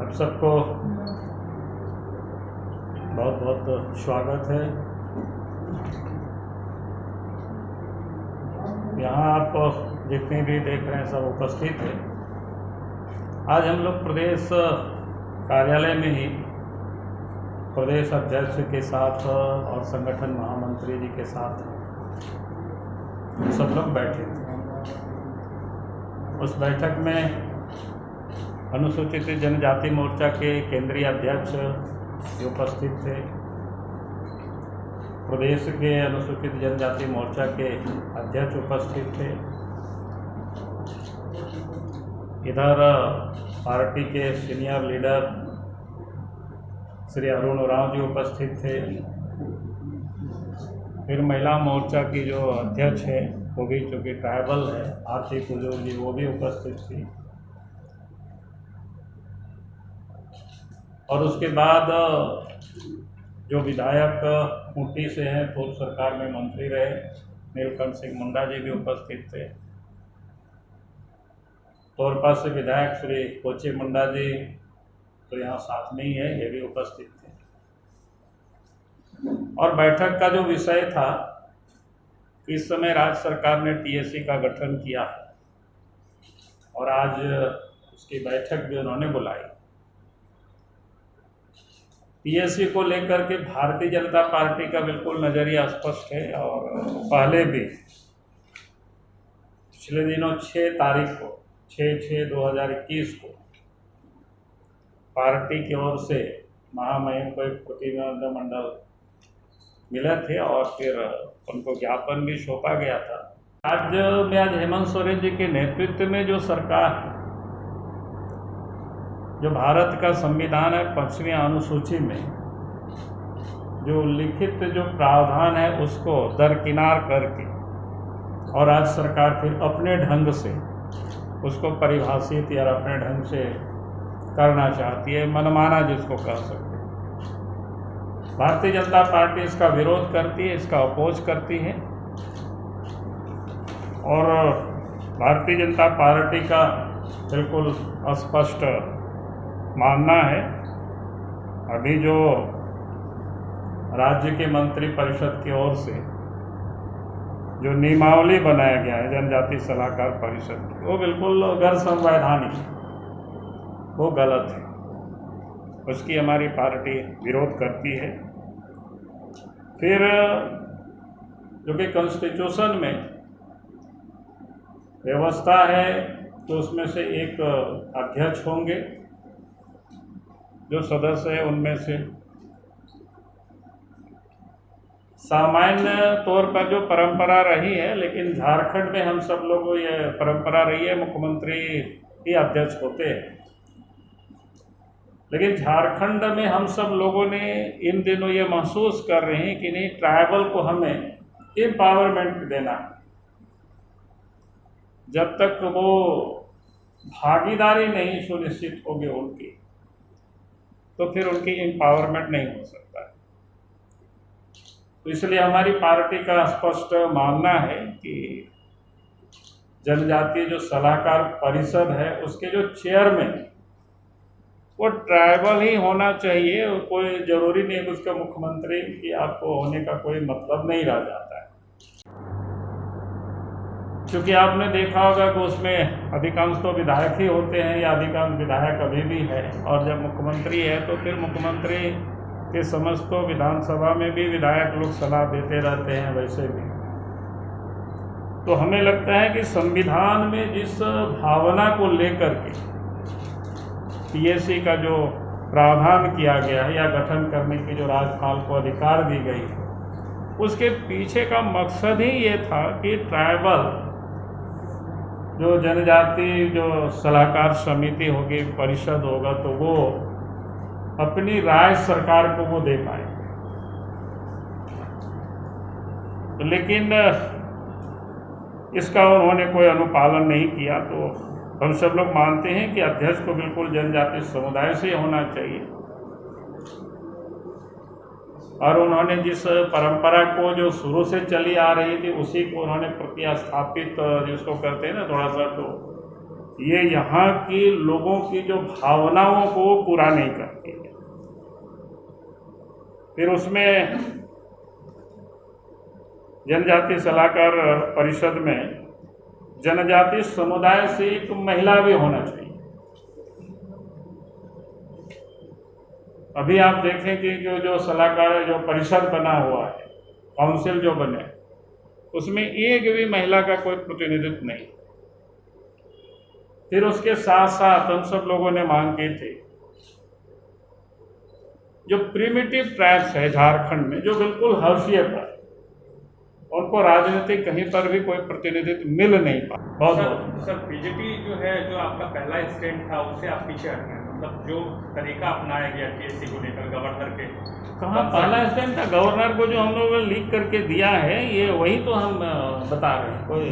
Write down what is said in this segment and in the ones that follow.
आप सबको बहुत बहुत स्वागत है। यहाँ आप जितने भी देख रहे हैं सब उपस्थित हैं। आज हम लोग प्रदेश कार्यालय में ही प्रदेश अध्यक्ष के साथ और संगठन महामंत्री जी के साथ सब लोग बैठे थे। उस बैठक में अनुसूचित जनजाति मोर्चा के केंद्रीय अध्यक्ष उपस्थित थे, प्रदेश के अनुसूचित जनजाति मोर्चा के अध्यक्ष उपस्थित थे, इधर पार्टी के सीनियर लीडर श्री अरुण उरांव जी उपस्थित थे, फिर महिला मोर्चा की जो अध्यक्ष है वो भी चूँकि ट्राइबल है आरती कुजूर जी, वो भी उपस्थित थी। और उसके बाद जो विधायक ऊटी से हैं, पूर्व सरकार में मंत्री रहे नीलकंठ सिंह मुंडा जी भी उपस्थित थे। तोरपा से विधायक श्री कोचे मुंडा जी तो यहाँ साथ में ही है, ये भी उपस्थित थे। और बैठक का जो विषय था, इस समय राज्य सरकार ने टीएससी का गठन किया और आज उसकी बैठक भी उन्होंने बुलाई। टीएससी को लेकर के भारतीय जनता पार्टी का बिल्कुल नज़रिया स्पष्ट है और पहले भी पिछले दिनों 6 तारीख को 6/6/2021 को पार्टी की ओर से महामहिम को एक प्रतिनिधिमंडल मिले थे और फिर उनको ज्ञापन भी सौंपा गया था। राज्य में आज हेमंत सोरेन जी के नेतृत्व में जो सरकार, जो भारत का संविधान है 5वीं अनुसूची में जो लिखित जो प्रावधान है उसको दरकिनार करके और आज सरकार फिर अपने ढंग से उसको परिभाषित या अपने ढंग से करना चाहती है, मनमाना जिसको कह सकते हैं। भारतीय जनता पार्टी इसका विरोध करती है, इसका अपोज करती है और भारतीय जनता पार्टी का बिल्कुल स्पष्ट मानना है। अभी जो राज्य के मंत्री परिषद की ओर से जो नियमावली बनाया गया है जनजाति सलाहकार परिषद की, वो बिल्कुल गैर संवैधानिक, वो गलत है, उसकी हमारी पार्टी विरोध करती है। फिर जो कि कॉन्स्टिट्यूशन में व्यवस्था है तो उसमें से एक अध्यक्ष होंगे, जो सदस्य है उनमें से सामान्य तौर पर जो परंपरा रही है, लेकिन झारखंड में हम सब लोगों ये परंपरा रही है मुख्यमंत्री ही अध्यक्ष होते हैं। लेकिन झारखंड में हम सब लोगों ने इन दिनों ये महसूस कर रहे हैं कि नहीं, ट्राइबल को हमें एम्पावरमेंट देना। जब तक वो भागीदारी नहीं सुनिश्चित होगी उनकी, तो फिर उनकी एम्पावरमेंट नहीं हो सकता है। तो इसलिए हमारी पार्टी का स्पष्ट मानना है कि जनजातीय जो सलाहकार परिषद है उसके जो चेयरमैन वो ट्राइबल ही होना चाहिए। कोई जरूरी नहीं है उसका मुख्यमंत्री की आपको होने का कोई मतलब नहीं रह जाता है, क्योंकि आपने देखा होगा कि उसमें अधिकांश तो विधायक ही होते हैं या अधिकांश विधायक अभी भी है, और जब मुख्यमंत्री है तो फिर मुख्यमंत्री के समझ तो विधानसभा में भी विधायक लोग सलाह देते रहते हैं वैसे भी। तो हमें लगता है कि संविधान में जिस भावना को लेकर के टीएससी का जो प्रावधान किया गया है या गठन करने की जो राज्यपाल को अधिकार दी गई है, उसके पीछे का मकसद ही ये था कि ट्राइबल जो जनजाति जो सलाहकार समिति होगी, परिषद होगा, तो वो अपनी राय सरकार को वो दे पाए। लेकिन इसका उन्होंने कोई अनुपालन नहीं किया। तो हम सब लोग मानते हैं कि अध्यक्ष को बिल्कुल जनजातीय समुदाय से होना चाहिए, और उन्होंने जिस परंपरा को जो शुरू से चली आ रही थी उसी को उन्होंने प्रतिस्थापित, जिसको कहते हैं ना थोड़ा सा, तो ये यहाँ की लोगों की जो भावनाओं को पूरा नहीं करती है। फिर उसमें जनजाति सलाहकार परिषद में जनजाति समुदाय से एक महिला भी होना चाहिए। अभी आप देखें कि जो सलाहकार जो परिषद बना हुआ है, काउंसिल जो बने, उसमें एक भी महिला का कोई प्रतिनिधित्व नहीं। फिर उसके साथ साथ हम सब लोगों ने मांग की थी, जो प्रिमिटिव ट्राइब्स है झारखंड में, जो बिल्कुल हर्षियत है, उनको राजनीतिक कहीं पर भी कोई प्रतिनिधित्व मिल नहीं पा। बहुत सर बीजेपी जो है, जो आपका पहला स्टैंड था, उससे आप पीछे हट गए। मतलब जो तरीका अपनाया गया टीएससी को लेकर गवर्नर के, कहाँ पहला स्टैंड था? गवर्नर को जो हम लोगों ने लीक करके दिया है, ये वही तो हम बता रहे हैं। कोई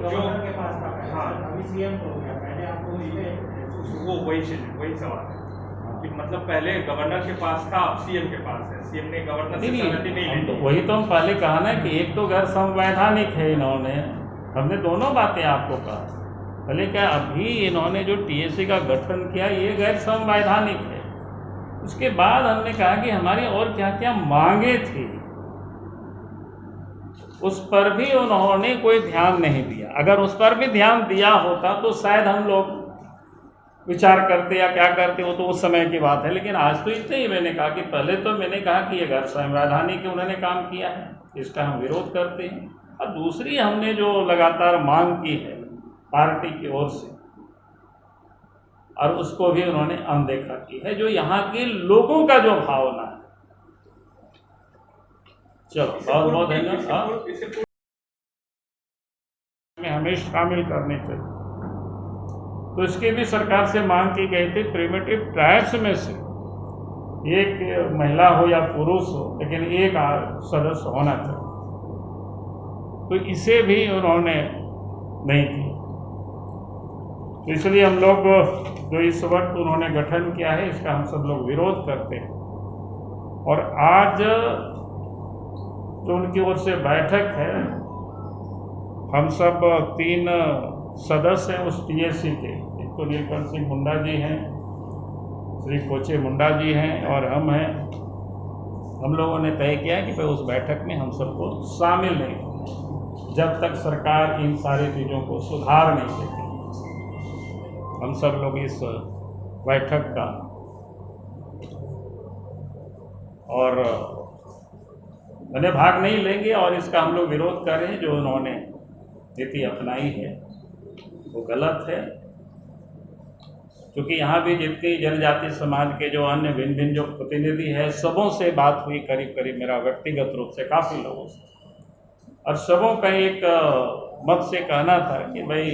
जो अभी सीएम हो गया, पहले आपको वो वही सवाल है कि मतलब पहले गवर्नर के पास था, अब सीएम के पास है। सीएम ने गवर्नर से सहमति नहीं ली। तो वही तो हम पहले कहा ना कि एक तो गैर संवैधानिक है। इन्होंने, हमने दोनों बातें आपको कहा। पहले क्या, अभी इन्होंने जो टीएससी का गठन किया, ये गैर संवैधानिक है। उसके बाद हमने कहा कि हमारी और क्या क्या मांगे थी, उस पर भी उन्होंने कोई ध्यान नहीं दिया। अगर उस पर भी ध्यान दिया होता तो शायद हम लोग विचार करते या क्या करते, वो तो उस समय की बात है। लेकिन आज तो इतने ही मैंने कहा कि पहले तो मैंने कहा कि ये गैर संवैधानिक उन्होंने काम किया है, इसका हम विरोध करते हैं। और दूसरी हमने जो लगातार मांग की है पार्टी की ओर से, और उसको भी उन्होंने अनदेखा की है, जो यहाँ के लोगों का जो भावना है। चलो बहुत बहुत धन्यवाद। हमें शामिल करने चाहिए, तो इसकी भी सरकार से मांग की गई थी। प्रिमिटिव ट्राइब्स में से एक महिला हो या पुरुष हो, लेकिन एक सदस्य होना चाहिए, तो इसे भी उन्होंने नहीं किया। तो इसलिए हम लोग जो इस वक्त उन्होंने गठन किया है, इसका हम सब लोग विरोध करते हैं। और आज जो उनकी ओर से बैठक है, हम सब 3 सदस्य हैं उस टीएससी के। एक तो नीलकंठ सिंह मुंडा जी हैं, श्री कोचे मुंडा जी हैं, और हम हैं। हम लोगों ने तय किया कि भाई उस बैठक में हम सबको शामिल नहीं होंगे जब तक सरकार इन सारी चीज़ों को सुधार नहीं देती। हम सब लोग इस बैठक का और मैंने भाग नहीं लेंगे, और इसका हम लोग विरोध कर रहे हैं। जो उन्होंने नीति अपनाई है वो गलत है, क्योंकि यहाँ भी जितनी जनजाति समाज के जो अन्य भिन्न भिन्न जो प्रतिनिधि है, सबों से बात हुई, करीब करीब मेरा व्यक्तिगत रूप से काफ़ी लोगों से, और सबों का एक मत से कहना था कि भाई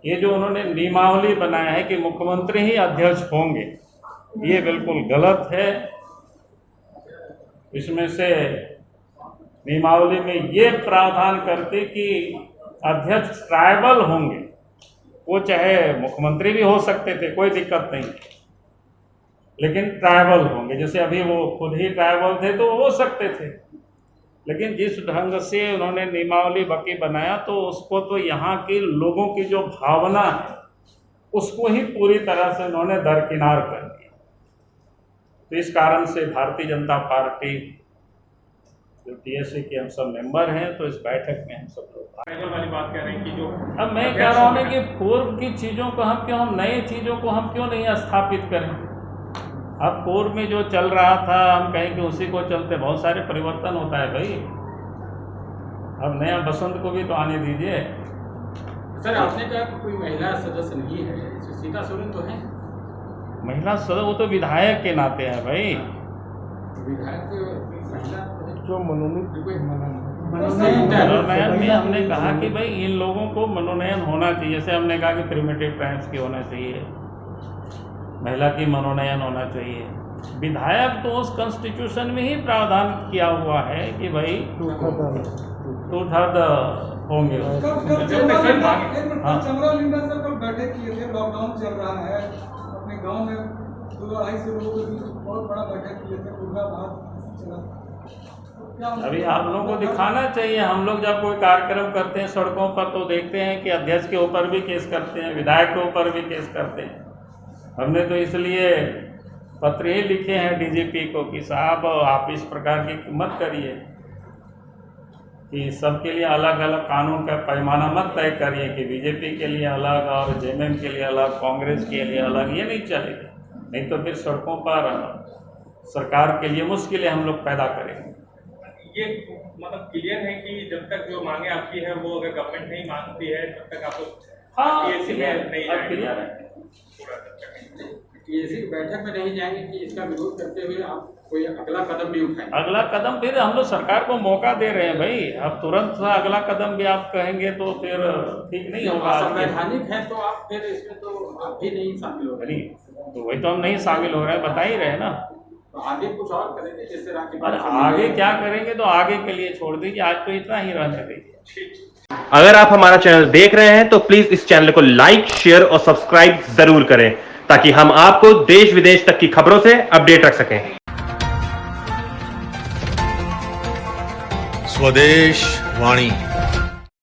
ये जो उन्होंने नियमावली बनाया है कि मुख्यमंत्री ही अध्यक्ष होंगे, ये बिल्कुल गलत है। इसमें से नियमावली में ये प्रावधान करते कि अध्यक्ष ट्राइबल होंगे, वो चाहे मुख्यमंत्री भी हो सकते थे, कोई दिक्कत नहीं, लेकिन ट्राइबल होंगे। जैसे अभी वो खुद ही ट्राइबल थे तो हो सकते थे, लेकिन जिस ढंग से उन्होंने नियमावली बाकी बनाया, तो उसको तो यहाँ के लोगों की जो भावना है उसको ही पूरी तरह से उन्होंने दरकिनार कर दिया। तो इस कारण से भारतीय जनता पार्टी जो टीएससी के हम सब मेंबर हैं, तो इस बैठक में हम सब लोग वाली बात कह रहे हैं कि जो अब मैं कह रहा हूँ कि पूर्व की चीज़ों को हम नए चीज़ों को हम क्यों नहीं स्थापित करें। अब पूर्व में जो चल रहा था, हम कहें कि उसी को चलते बहुत सारे परिवर्तन होता है भाई। अब नया बसंत को भी तो आने दीजिए। सर आपने कहा कि कोई महिला सदस्य नहीं है, सीता सोरेन तो है महिला सदस्य, वो तो विधायक के नाते है भाई। विधायक महिला जो मनोनीत मनोनयन में हमने कहा कि भाई इन लोगों को मनोनयन होना चाहिए। जैसे हमने कहा कि प्रिमिटिव ट्राइब्स की होना चाहिए, महिला की मनोनयन होना चाहिए। विधायक तो उस कॉन्स्टिट्यूशन में ही प्रावधान किया हुआ है कि भाई 2/3 होंगे। चमरा लिंडा सर कल बैठक किए थे, लॉकडाउन चल रहा है, अपने गांव में 2-2.5 लोगों के बीच बहुत बड़ा बैठक किए थे, पूरा बात चला। क्या अभी आप लोगों को दिखाना चाहिए। हम लोग जब कोई कार्यक्रम करते हैं सड़कों पर तो देखते हैं कि अध्यक्ष के ऊपर भी केस करते हैं, विधायक के ऊपर भी केस करते हैं। हमने तो इसलिए पत्र ही लिखे हैं डीजीपी को कि साहब आप इस प्रकार की मत करिए कि सबके लिए अलग अलग कानून का पैमाना मत तय करिए कि बीजेपी के लिए अलग और जेएमएम के लिए अलग, कांग्रेस के लिए अलग। ये नहीं चलेगा, नहीं तो फिर सड़कों पर सरकार के लिए मुश्किलें हम लोग पैदा करेंगे। ये मतलब क्लियर है कि जब तक जो मांगे आपकी है वो अगर गवर्नमेंट नहीं मांगती है तब तक आप लोग हाँ क्लियर नहीं जाएंगे। क्लियर है। टीएसी की बैठक में नहीं जाएंगे कि इसका विरोध करते हुए आप कोई अगला कदम भी उठाएंगे? अगला कदम फिर हम लोग सरकार को मौका दे रहे हैं भाई। अब तुरंत अगला कदम भी आप कहेंगे तो फिर ठीक नहीं होगा। संवैधानिक है तो आप फिर इसमें तो आप भी नहीं शामिल हो रहे। नहीं तो वही तो हम नहीं शामिल हो रहे हैं, बता ही रहे ना। तो आगे कुछ और करेंगे जैसे और आगे क्या करेंगे तो आगे के लिए छोड़ दीजिए, आज तो इतना ही रहने दीजिए। अगर आप हमारा चैनल देख रहे हैं तो प्लीज इस चैनल को लाइक, शेयर और सब्सक्राइब जरूर करें ताकि हम आपको देश विदेश तक की खबरों से अपडेट रख सकें। स्वदेश वाणी।